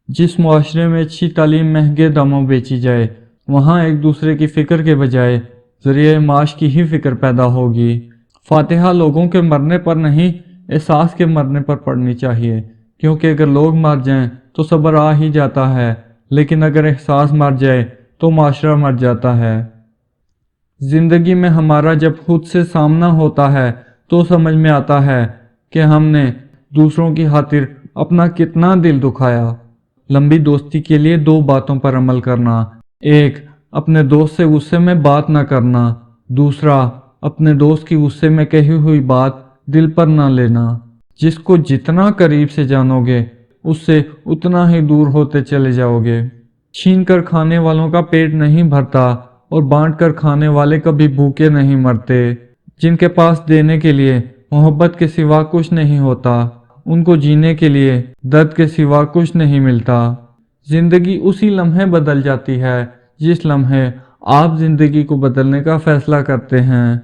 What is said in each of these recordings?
جس معاشرے میں اچھی تعلیم مہنگے داموں بیچی جائے وہاں ایک دوسرے کی فکر کے بجائے ذریعہ معاش کی ہی فکر پیدا ہوگی۔ فاتحہ لوگوں کے مرنے پر نہیں، احساس کے مرنے پر پڑھنی چاہیے، کیونکہ اگر لوگ مر جائیں تو صبر آ ہی جاتا ہے، لیکن اگر احساس مر جائے تو معاشرہ مر جاتا ہے۔ زندگی میں ہمارا جب خود سے سامنا ہوتا ہے تو سمجھ میں آتا ہے کہ ہم نے دوسروں کی خاطر اپنا کتنا دل دکھایا۔ لمبی دوستی کے لیے 2 باتوں پر عمل کرنا: 1 اپنے دوست سے غصے میں بات نہ کرنا، 2 اپنے دوست کی غصے میں کہی ہوئی بات دل پر نہ لینا۔ جس کو جتنا قریب سے جانو گے اس سے اتنا ہی دور ہوتے چلے جاؤ گے۔ چھین کر کھانے والوں کا پیٹ نہیں بھرتا اور بانٹ کر کھانے والے کبھی بھوکے نہیں مرتے۔ جن کے پاس دینے کے لیے محبت کے سوا کچھ نہیں ہوتا، ان کو جینے کے لیے درد کے سوا کچھ نہیں ملتا۔ زندگی اسی لمحے بدل جاتی ہے جس لمحے آپ زندگی کو بدلنے کا فیصلہ کرتے ہیں۔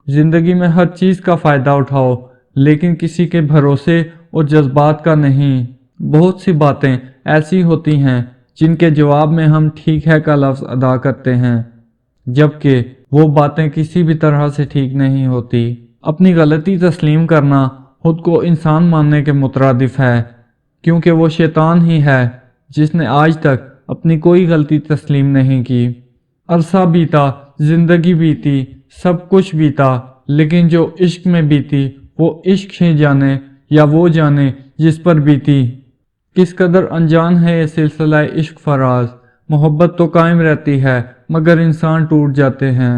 زندگی میں ہر چیز کا فائدہ اٹھاؤ، لیکن کسی کے بھروسے اور جذبات کا نہیں۔ بہت سی باتیں ایسی ہوتی ہیں جن کے جواب میں ہم ٹھیک ہے کا لفظ ادا کرتے ہیں، جبکہ وہ باتیں کسی بھی طرح سے ٹھیک نہیں ہوتی۔ اپنی غلطی تسلیم کرنا خود کو انسان ماننے کے مترادف ہے، کیونکہ وہ شیطان ہی ہے جس نے آج تک اپنی کوئی غلطی تسلیم نہیں کی۔ عرصہ بیتا، زندگی بیتی، سب کچھ بیتا، لیکن جو عشق میں بیتی وہ عشق ہی جانے یا وہ جانے جس پر بیتی۔ کس قدر انجان ہے یہ سلسلہ عشق فراز، محبت تو قائم رہتی ہے مگر انسان ٹوٹ جاتے ہیں۔